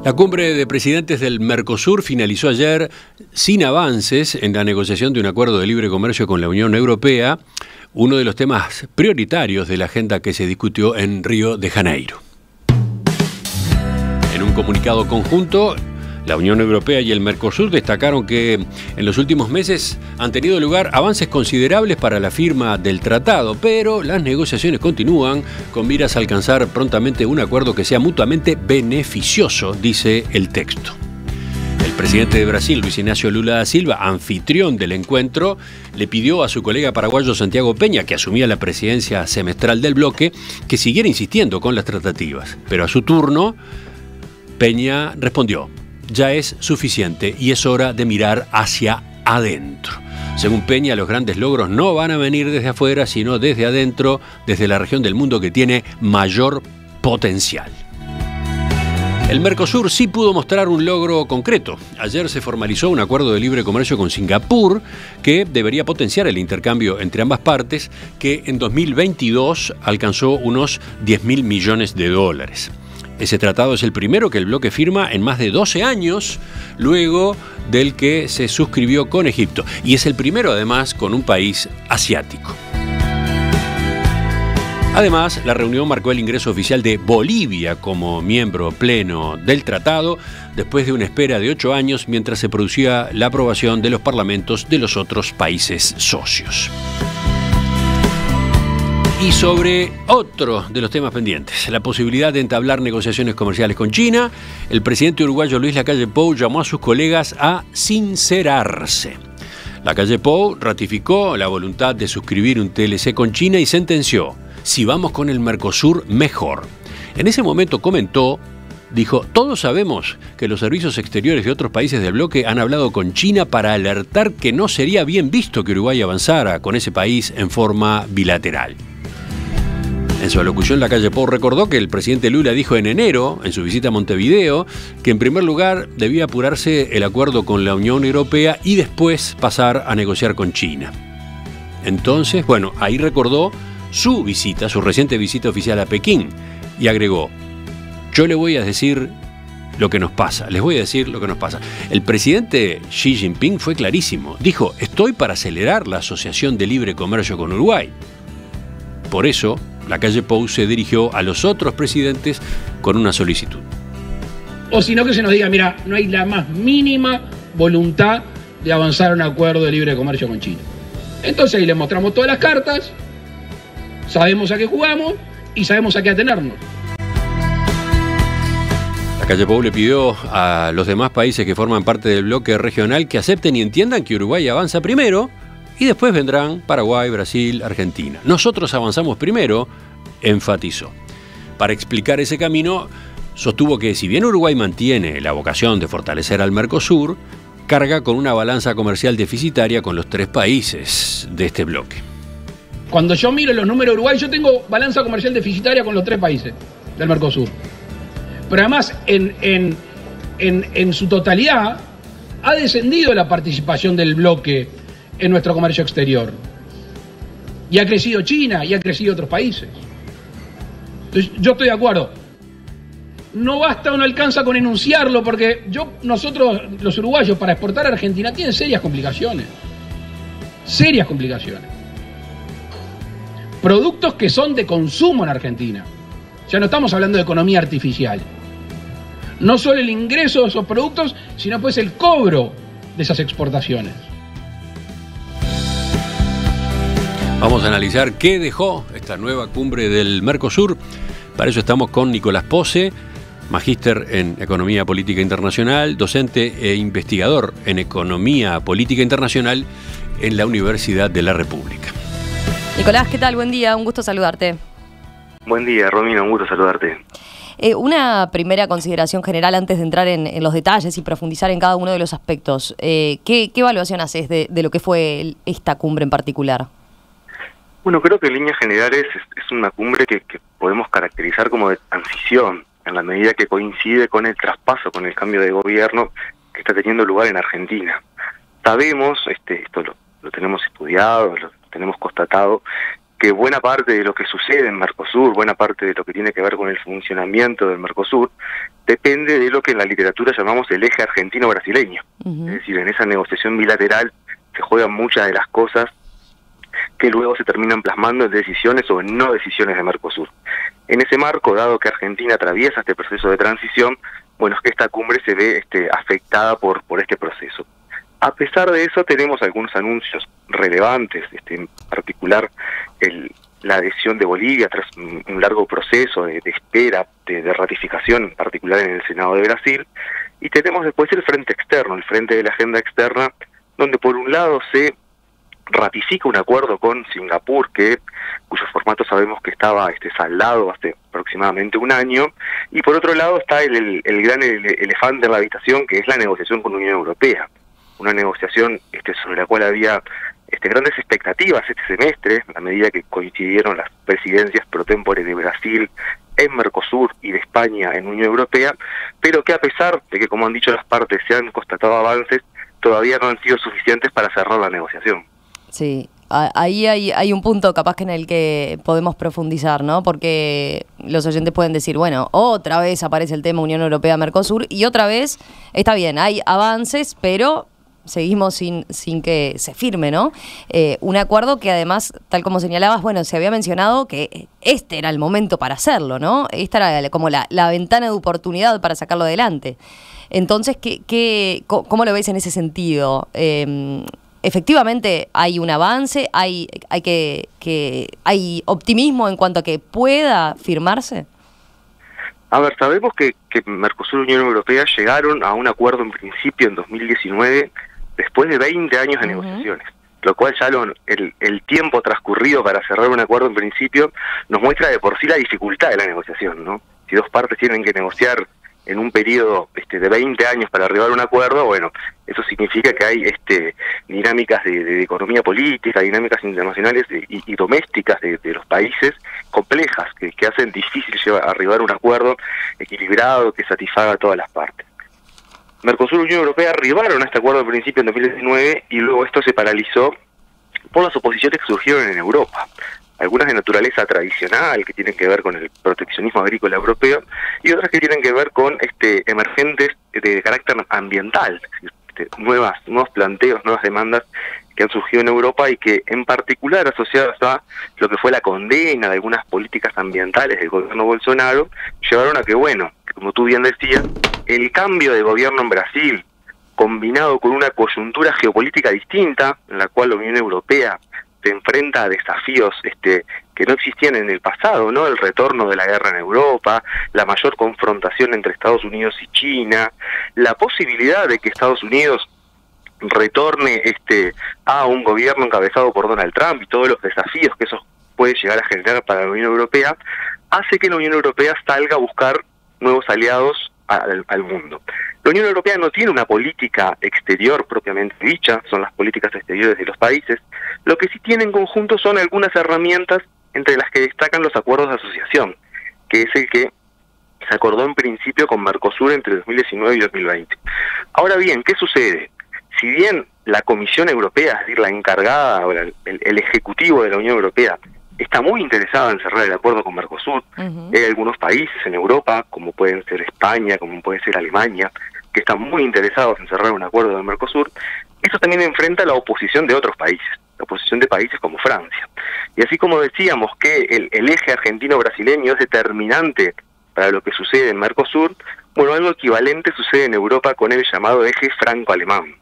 La cumbre de presidentes del Mercosur finalizó ayer sin avances en la negociación de un acuerdo de libre comercio con la Unión Europea, uno de los temas prioritarios de la agenda que se discutió en Río de Janeiro. En un comunicado conjunto, la Unión Europea y el Mercosur destacaron que en los últimos meses han tenido lugar avances considerables para la firma del tratado, pero las negociaciones continúan con miras a alcanzar prontamente un acuerdo que sea mutuamente beneficioso, dice el texto. El presidente de Brasil, Luis Ignacio Lula da Silva, anfitrión del encuentro, le pidió a su colega paraguayo Santiago Peña, que asumía la presidencia semestral del bloque, que siguiera insistiendo con las tratativas. Pero a su turno, Peña respondió: ya es suficiente y es hora de mirar hacia adentro. Según Peña, los grandes logros no van a venir desde afuera, sino desde adentro, desde la región del mundo que tiene mayor potencial. El Mercosur sí pudo mostrar un logro concreto. Ayer se formalizó un acuerdo de libre comercio con Singapur que debería potenciar el intercambio entre ambas partes, que en 2022 alcanzó unos 10.000 millones de dólares. Ese tratado es el primero que el bloque firma en más de 12 años, luego del que se suscribió con Egipto. Y es el primero, además, con un país asiático. Además, la reunión marcó el ingreso oficial de Bolivia como miembro pleno del tratado, después de una espera de 8 años mientras se producía la aprobación de los parlamentos de los otros países socios. Y sobre otro de los temas pendientes, la posibilidad de entablar negociaciones comerciales con China, el presidente uruguayo Luis Lacalle Pou llamó a sus colegas a sincerarse. Lacalle Pou ratificó la voluntad de suscribir un TLC con China y sentenció: si vamos con el Mercosur, mejor. En ese momento dijo, todos sabemos que los servicios exteriores de otros países del bloque han hablado con China para alertar que no sería bien visto que Uruguay avanzara con ese país en forma bilateral. En su alocución, Lacalle Pou recordó que el presidente Lula dijo en enero, en su visita a Montevideo, que en primer lugar debía apurarse el acuerdo con la Unión Europea y después pasar a negociar con China. Entonces, ahí recordó su reciente visita oficial a Pekín, y agregó: yo le voy a decir lo que nos pasa, les voy a decir lo que nos pasa. El presidente Xi Jinping fue clarísimo, dijo: estoy para acelerar la asociación de libre comercio con Uruguay. Por eso, Lacalle Pou se dirigió a los otros presidentes con una solicitud. O sino que se nos diga, mira, no hay la más mínima voluntad de avanzar a un acuerdo de libre comercio con China. Entonces ahí le mostramos todas las cartas, sabemos a qué jugamos y sabemos a qué atenernos. Lacalle Pou le pidió a los demás países que forman parte del bloque regional que acepten y entiendan que Uruguay avanza primero, y después vendrán Paraguay, Brasil, Argentina. Nosotros avanzamos primero, enfatizó. Para explicar ese camino, sostuvo que si bien Uruguay mantiene la vocación de fortalecer al Mercosur, carga con una balanza comercial deficitaria con los 3 países de este bloque. Cuando yo miro los números de Uruguay, yo tengo balanza comercial deficitaria con los 3 países del Mercosur. Pero además, en su totalidad, ha descendido la participación del bloque en nuestro comercio exterior. Y ha crecido China, y ha crecido otros países. Entonces, yo estoy de acuerdo. No basta o no alcanza con enunciarlo, porque nosotros, los uruguayos, para exportar a Argentina, tienen serias complicaciones. Serias complicaciones. Productos que son de consumo en Argentina. Ya no estamos hablando de economía artificial. No solo el ingreso de esos productos, sino pues el cobro de esas exportaciones. Vamos a analizar qué dejó esta nueva cumbre del Mercosur. Para eso estamos con Nicolás Pose, magíster en Economía Política Internacional, docente e investigador en Economía Política Internacional en la Universidad de la República. Nicolás, ¿qué tal? Buen día, un gusto saludarte. Buen día, Romina, un gusto saludarte. Una primera consideración general antes de entrar en los detalles y profundizar en cada uno de los aspectos. ¿Qué evaluación haces de lo que fue esta cumbre en particular? Bueno, creo que en líneas generales es una cumbre que podemos caracterizar como de transición, en la medida que coincide con el traspaso, con el cambio de gobierno que está teniendo lugar en Argentina. Sabemos, esto lo tenemos estudiado, lo tenemos constatado, que buena parte de lo que sucede en Mercosur, buena parte de lo que tiene que ver con el funcionamiento del Mercosur, depende de lo que en la literatura llamamos el eje argentino-brasileño. Es decir, en esa negociación bilateral se juegan muchas de las cosas que luego se terminan plasmando en decisiones o en no decisiones de Mercosur. En ese marco, dado que Argentina atraviesa este proceso de transición, bueno, es que esta cumbre se ve afectada por este proceso. A pesar de eso, tenemos algunos anuncios relevantes, en particular la adhesión de Bolivia tras un largo proceso de espera, de ratificación, en particular en el Senado de Brasil, y tenemos después el frente externo, el frente de la agenda externa, donde por un lado se ratifica un acuerdo con Singapur, cuyo formato sabemos que estaba saldado hace aproximadamente un año, y por otro lado está el gran elefante en la habitación, que es la negociación con la Unión Europea. Una negociación sobre la cual había grandes expectativas este semestre, a medida que coincidieron las presidencias pro tempore de Brasil en Mercosur y de España en Unión Europea, pero que a pesar de que, como han dicho las partes, se han constatado avances, todavía no han sido suficientes para cerrar la negociación. Sí, ahí hay un punto capaz que en el que podemos profundizar, ¿no? Porque los oyentes pueden decir, bueno, otra vez aparece el tema Unión Europea-Mercosur y otra vez, está bien, hay avances, pero seguimos sin que se firme, ¿no? Un acuerdo que además, tal como señalabas, bueno, se había mencionado que este era el momento para hacerlo, ¿no? Esta era como la ventana de oportunidad para sacarlo adelante. Entonces, ¿cómo lo ves en ese sentido? Efectivamente hay un avance, hay optimismo en cuanto a que pueda firmarse. A ver, sabemos que Mercosur y Unión Europea llegaron a un acuerdo en principio en 2019, después de 20 años de negociaciones, lo cual ya el tiempo transcurrido para cerrar un acuerdo en principio nos muestra de por sí la dificultad de la negociación, ¿no? Si dos partes tienen que negociar en un periodo de 20 años para arribar a un acuerdo, bueno, eso significa que hay dinámicas de economía política, dinámicas internacionales y domésticas de los países complejas, que hacen difícil arribar a un acuerdo equilibrado que satisfaga a todas las partes. Mercosur y Unión Europea arribaron a este acuerdo al principio en 2019 y luego esto se paralizó por las oposiciones que surgieron en Europa. Algunas de naturaleza tradicional, que tienen que ver con el proteccionismo agrícola europeo, y otras que tienen que ver con emergentes de carácter ambiental, nuevos planteos, nuevas demandas que han surgido en Europa y que en particular asociadas a lo que fue la condena de algunas políticas ambientales del gobierno Bolsonaro, llevaron a que, bueno, como tú bien decías, el cambio de gobierno en Brasil, combinado con una coyuntura geopolítica distinta, en la cual la Unión Europea se enfrenta a desafíos que no existían en el pasado, ¿no? El retorno de la guerra en Europa, la mayor confrontación entre Estados Unidos y China, la posibilidad de que Estados Unidos retorne a un gobierno encabezado por Donald Trump y todos los desafíos que eso puede llegar a generar para la Unión Europea, hace que la Unión Europea salga a buscar nuevos aliados al mundo. La Unión Europea no tiene una política exterior propiamente dicha, son las políticas exteriores de los países. Lo que sí tiene en conjunto son algunas herramientas, entre las que destacan los acuerdos de asociación, que es el que se acordó en principio con Mercosur entre 2019 y 2020. Ahora bien, ¿qué sucede? Si bien la Comisión Europea, es decir, la encargada o el Ejecutivo de la Unión Europea, está muy interesada en cerrar el acuerdo con Mercosur, hay algunos países en Europa, como pueden ser España, como puede ser Alemania, que están muy interesados en cerrar un acuerdo con Mercosur, eso también enfrenta la oposición de otros países, la oposición de países como Francia. Y así como decíamos que el eje argentino-brasileño es determinante para lo que sucede en Mercosur, bueno, algo equivalente sucede en Europa con el llamado eje franco-alemán.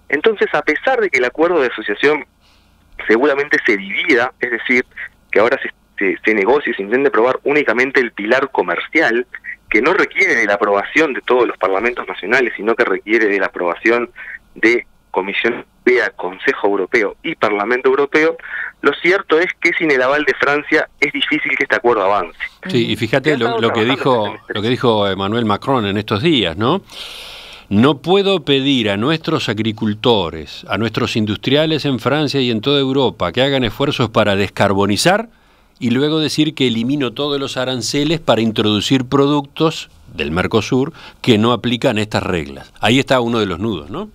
Entonces, a pesar de que el acuerdo de asociación seguramente se divida, es decir, que ahora se negocie, se intente probar únicamente el pilar comercial, que no requiere de la aprobación de todos los parlamentos nacionales, sino que requiere de la aprobación de Comisión Europea, Consejo Europeo y Parlamento Europeo, lo cierto es que sin el aval de Francia es difícil que este acuerdo avance. Sí, y fíjate lo que dijo Emmanuel Macron en estos días, ¿no? No puedo pedir a nuestros agricultores, a nuestros industriales en Francia y en toda Europa que hagan esfuerzos para descarbonizar y luego decir que elimino todos los aranceles para introducir productos del Mercosur que no aplican estas reglas. Ahí está uno de los nudos, ¿no?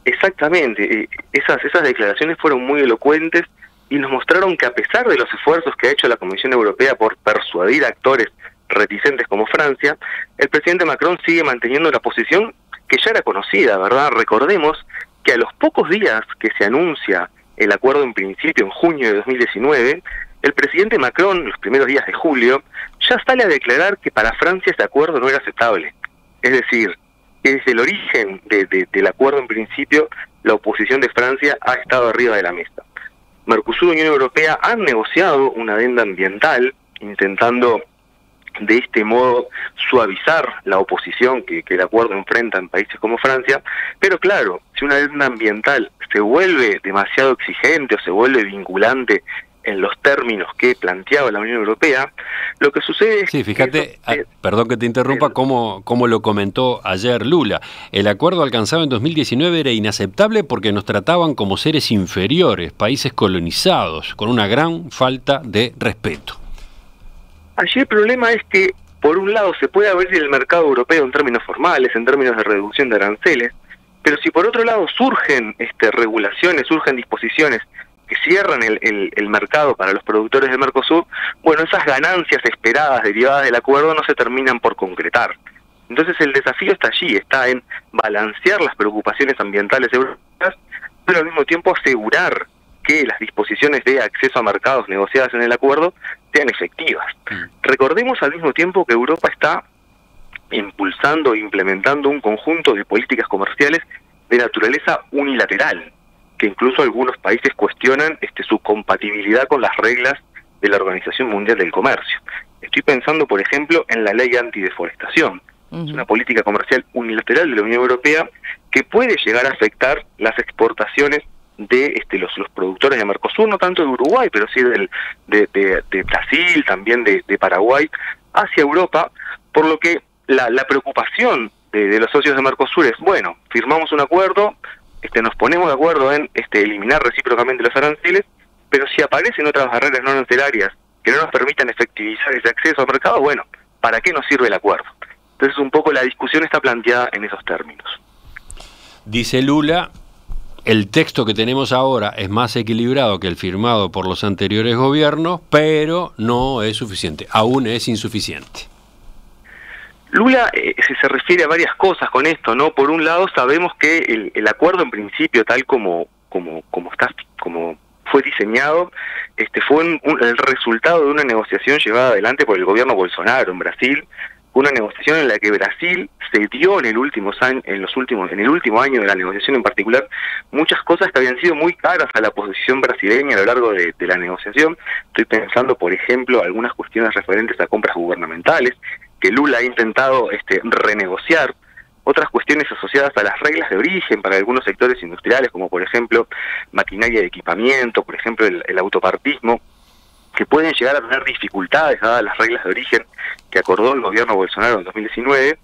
Exactamente. Esas declaraciones fueron muy elocuentes y nos mostraron que a pesar de los esfuerzos que ha hecho la Comisión Europea por persuadir a actores reticentes como Francia, el presidente Macron sigue manteniendo una posición que ya era conocida, ¿verdad? Recordemos que a los pocos días que se anuncia el acuerdo en principio, en junio de 2019, el presidente Macron, en los primeros días de julio, ya sale a declarar que para Francia ese acuerdo no era aceptable. Es decir, que desde el origen del acuerdo en principio, la oposición de Francia ha estado arriba de la mesa. Mercosur y Unión Europea han negociado una adenda ambiental, intentando de este modo suavizar la oposición que el acuerdo enfrenta en países como Francia, pero claro, si una adenda ambiental se vuelve demasiado exigente o se vuelve vinculante en los términos que planteaba la Unión Europea, lo que sucede es sí, fíjate, perdón que te interrumpa, como lo comentó ayer Lula. El acuerdo alcanzado en 2019 era inaceptable porque nos trataban como seres inferiores, países colonizados, con una gran falta de respeto. Allí el problema es que, por un lado, se puede abrir el mercado europeo en términos formales, en términos de reducción de aranceles, pero si por otro lado surgen regulaciones, surgen disposiciones que cierran el mercado para los productores de Mercosur, bueno, esas ganancias esperadas derivadas del acuerdo no se terminan por concretar. Entonces el desafío está allí, está en balancear las preocupaciones ambientales europeas, pero al mismo tiempo asegurar que las disposiciones de acceso a mercados negociadas en el acuerdo sean efectivas. Recordemos al mismo tiempo que Europa está impulsando e implementando un conjunto de políticas comerciales de naturaleza unilateral, que incluso algunos países cuestionan su compatibilidad con las reglas de la Organización Mundial del Comercio. Estoy pensando, por ejemplo, en la ley antideforestación. Es una política comercial unilateral de la Unión Europea que puede llegar a afectar las exportaciones de los productores de Mercosur, no tanto de Uruguay, pero sí de Brasil, también de Paraguay, hacia Europa, por lo que la preocupación de los socios de Mercosur es, bueno, firmamos un acuerdo, nos ponemos de acuerdo en eliminar recíprocamente los aranceles, pero si aparecen otras barreras no arancelarias que no nos permitan efectivizar ese acceso al mercado, bueno, ¿para qué nos sirve el acuerdo? Entonces un poco la discusión está planteada en esos términos. Dice Lula, el texto que tenemos ahora es más equilibrado que el firmado por los anteriores gobiernos, pero no es suficiente, aún es insuficiente. Lula se refiere a varias cosas con esto, ¿no? Por un lado sabemos que el acuerdo en principio, tal como fue diseñado, fue el resultado de una negociación llevada adelante por el gobierno Bolsonaro en Brasil, una negociación en la que Brasil cedió en el último año de la negociación en particular muchas cosas que habían sido muy caras a la posición brasileña a lo largo de la negociación. Estoy pensando, por ejemplo, algunas cuestiones referentes a compras gubernamentales que Lula ha intentado renegociar, otras cuestiones asociadas a las reglas de origen para algunos sectores industriales, como por ejemplo maquinaria de equipamiento, por ejemplo el autopartismo, que pueden llegar a tener dificultades dadas las reglas de origen que acordó el gobierno Bolsonaro en 2019,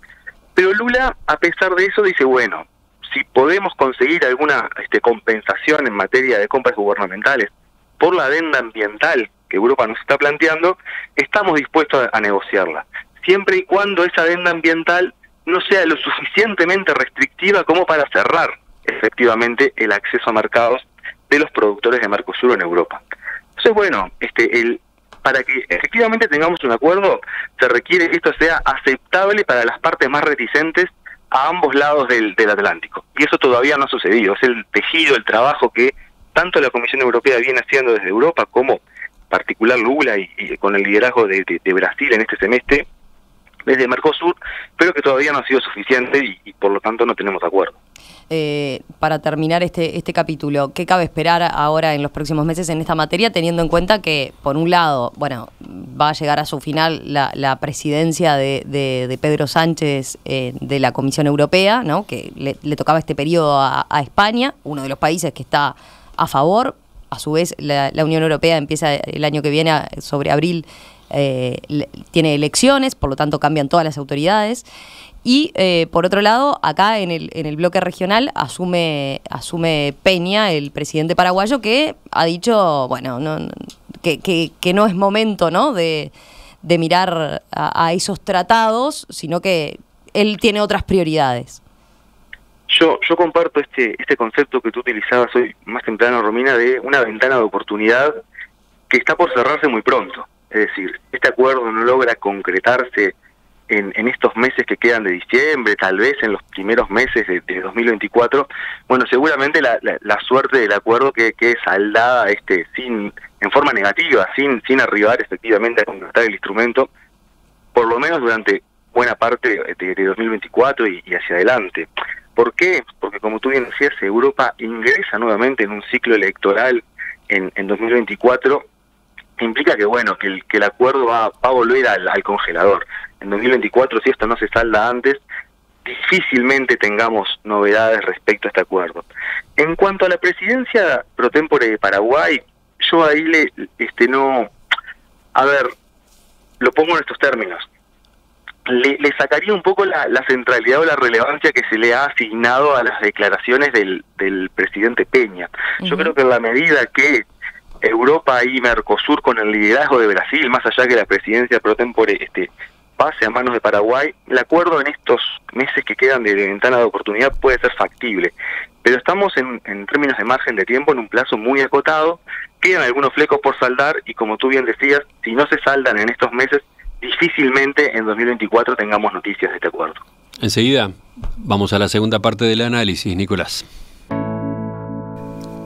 pero Lula, a pesar de eso, dice, bueno, si podemos conseguir alguna compensación en materia de compras gubernamentales por la adenda ambiental que Europa nos está planteando, estamos dispuestos a negociarla, siempre y cuando esa adenda ambiental no sea lo suficientemente restrictiva como para cerrar efectivamente el acceso a mercados de los productores de Mercosur en Europa. Entonces, bueno, para que efectivamente tengamos un acuerdo, se requiere que esto sea aceptable para las partes más reticentes a ambos lados del Atlántico. Y eso todavía no ha sucedido. Es el tejido, el trabajo que tanto la Comisión Europea viene haciendo desde Europa, como en particular Lula y con el liderazgo de Brasil en este semestre, desde Mercosur, pero que todavía no ha sido suficiente y por lo tanto no tenemos acuerdo. Para terminar este capítulo, ¿qué cabe esperar ahora en los próximos meses en esta materia, teniendo en cuenta que, por un lado, bueno, va a llegar a su final la presidencia de Pedro Sánchez de la Comisión Europea, ¿no? Que le tocaba este periodo a España, uno de los países que está a favor? A su vez, la Unión Europea empieza el año que viene, sobre abril, tiene elecciones, por lo tanto cambian todas las autoridades. Y por otro lado, acá en el bloque regional asume Peña, el presidente paraguayo, que ha dicho, bueno, que no es momento, ¿no?, de mirar a esos tratados, sino que él tiene otras prioridades. Yo comparto este concepto que tú utilizabas hoy más temprano, Romina, de una ventana de oportunidad que está por cerrarse muy pronto. Es decir, este acuerdo no logra concretarse en estos meses que quedan de diciembre, tal vez en los primeros meses de 2024. Bueno, seguramente la suerte del acuerdo que quede saldada en forma negativa, sin arribar efectivamente a concretar el instrumento, por lo menos durante buena parte de 2024 y hacia adelante. ¿Por qué? Porque como tú bien decías, Europa ingresa nuevamente en un ciclo electoral en 2024, implica que bueno, que el acuerdo va a volver al congelador. En 2024, si esto no se salda antes, difícilmente tengamos novedades respecto a este acuerdo. En cuanto a la presidencia pro tempore de Paraguay, yo ahí lo pongo en estos términos. Le sacaría un poco la centralidad o la relevancia que se le ha asignado a las declaraciones del presidente Peña. Yo creo que en la medida que Europa y Mercosur, con el liderazgo de Brasil, más allá que la presidencia pro tempore pase a manos de Paraguay, el acuerdo en estos meses que quedan de ventana de oportunidad puede ser factible. Pero estamos en términos de margen de tiempo en un plazo muy acotado, quedan algunos flecos por saldar y como tú bien decías, si no se saldan en estos meses, difícilmente en 2024 tengamos noticias de este acuerdo. Enseguida vamos a la segunda parte del análisis, Nicolás.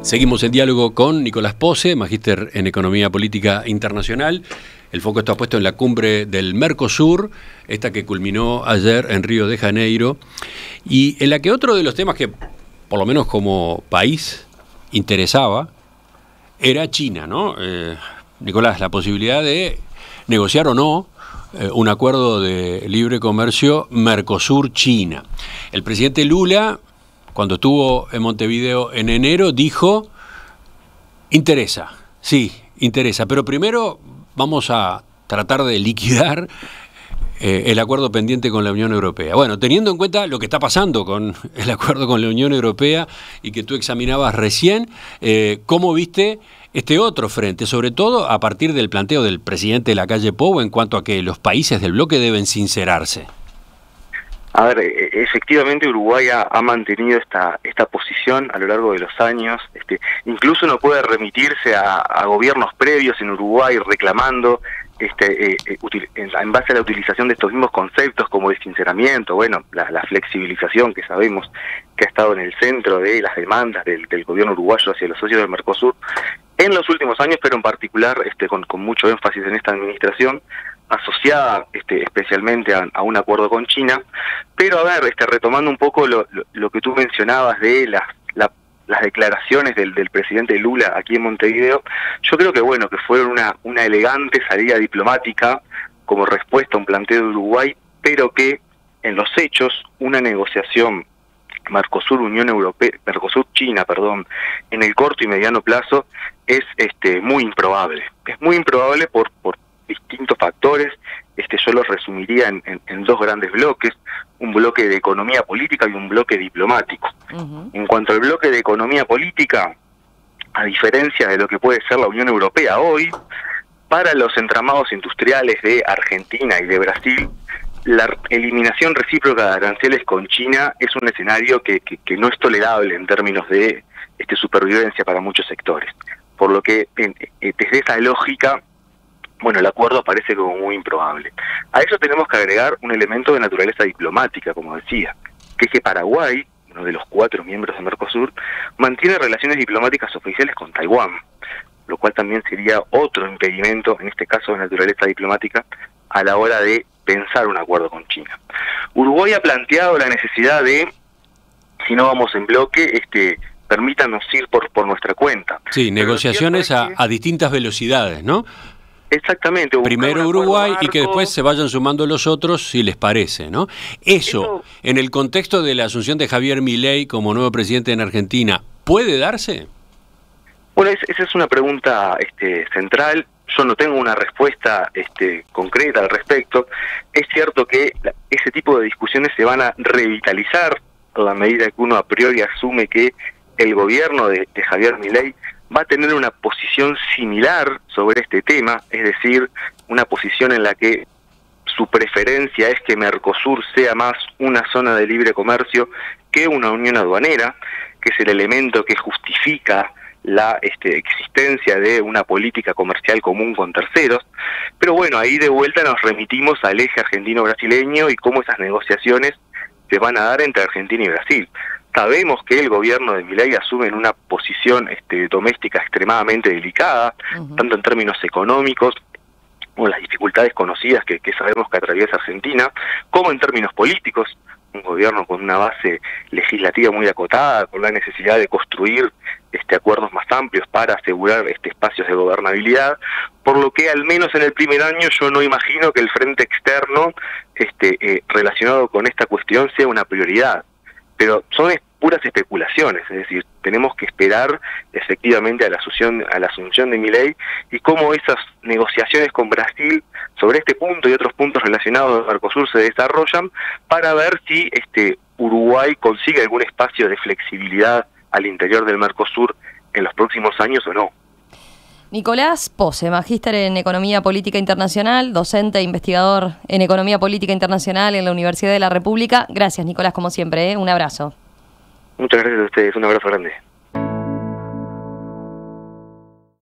Seguimos en diálogo con Nicolás Posse, magíster en Economía Política Internacional. El foco está puesto en la cumbre del Mercosur, esta que culminó ayer en Río de Janeiro, y en la que otro de los temas que, por lo menos como país, interesaba, era China, ¿no? Nicolás, la posibilidad de negociar o no un acuerdo de libre comercio Mercosur-China. El presidente Lula, cuando estuvo en Montevideo en enero, dijo, interesa, pero primero vamos a tratar de liquidar el acuerdo pendiente con la Unión Europea. Bueno, teniendo en cuenta lo que está pasando con el acuerdo con la Unión Europea y que tú examinabas recién, ¿cómo viste este otro frente, sobre todo a partir del planteo del presidente Lacalle Pou en cuanto a que los países del bloque deben sincerarse? A ver, efectivamente Uruguay ha mantenido esta posición a lo largo de los años. Incluso no puede remitirse a gobiernos previos en Uruguay reclamando en base a la utilización de estos mismos conceptos como dessinceramiento, bueno, la flexibilización que sabemos que ha estado en el centro de las demandas del gobierno uruguayo hacia los socios del Mercosur en los últimos años, pero en particular con mucho énfasis en esta administración, asociada especialmente a un acuerdo con China. Pero a ver, retomando un poco lo que tú mencionabas de las declaraciones del presidente Lula aquí en Montevideo, yo creo que bueno, que fueron una elegante salida diplomática como respuesta a un planteo de Uruguay, pero que en los hechos una negociación Mercosur-China, en el corto y mediano plazo es muy improbable. Es muy improbable por distintos factores. Yo los resumiría en dos grandes bloques, un bloque de economía política y un bloque diplomático. En cuanto al bloque de economía política, a diferencia de lo que puede ser la Unión Europea hoy, para los entramados industriales de Argentina y de Brasil, la eliminación recíproca de aranceles con China es un escenario que no es tolerable en términos de supervivencia para muchos sectores. Por lo que desde esa lógica, bueno, el acuerdo parece como muy improbable. A eso tenemos que agregar un elemento de naturaleza diplomática, como decía, que es que Paraguay, uno de los 4 miembros de Mercosur, mantiene relaciones diplomáticas oficiales con Taiwán, lo cual también sería otro impedimento, en este caso de naturaleza diplomática, a la hora de pensar un acuerdo con China. Uruguay ha planteado la necesidad de, si no vamos en bloque, permítanos ir por nuestra cuenta. Sí, negociaciones a distintas velocidades, ¿no? Exactamente. Primero Uruguay y que después se vayan sumando los otros si les parece, ¿no? Eso, en el contexto de la asunción de Javier Milei como nuevo presidente en Argentina, ¿puede darse? Bueno, esa es una pregunta central. Yo no tengo una respuesta concreta al respecto. Es cierto que ese tipo de discusiones se van a revitalizar a la medida que uno a priori asume que el gobierno de Javier Milei va a tener una posición similar sobre este tema, es decir, una posición en la que su preferencia es que Mercosur sea más una zona de libre comercio que una unión aduanera, que es el elemento que justifica la existencia de una política comercial común con terceros. Pero bueno, ahí de vuelta nos remitimos al eje argentino-brasileño y cómo esas negociaciones se van a dar entre Argentina y Brasil. Sabemos que el gobierno de Milei asume en una posición doméstica extremadamente delicada, tanto en términos económicos, con las dificultades conocidas que sabemos que atraviesa Argentina, como en términos políticos, un gobierno con una base legislativa muy acotada, con la necesidad de construir acuerdos más amplios para asegurar espacios de gobernabilidad, por lo que al menos en el primer año yo no imagino que el frente externo relacionado con esta cuestión sea una prioridad. Pero son puras especulaciones, es decir, tenemos que esperar efectivamente a la asunción de Milei y cómo esas negociaciones con Brasil sobre este punto y otros puntos relacionados al Mercosur se desarrollan para ver si Uruguay consigue algún espacio de flexibilidad al interior del Mercosur en los próximos años o no. Nicolás Pose, magíster en Economía Política Internacional, docente e investigador en Economía Política Internacional en la Universidad de la República. Gracias, Nicolás, como siempre, un abrazo. Muchas gracias a ustedes, un abrazo grande.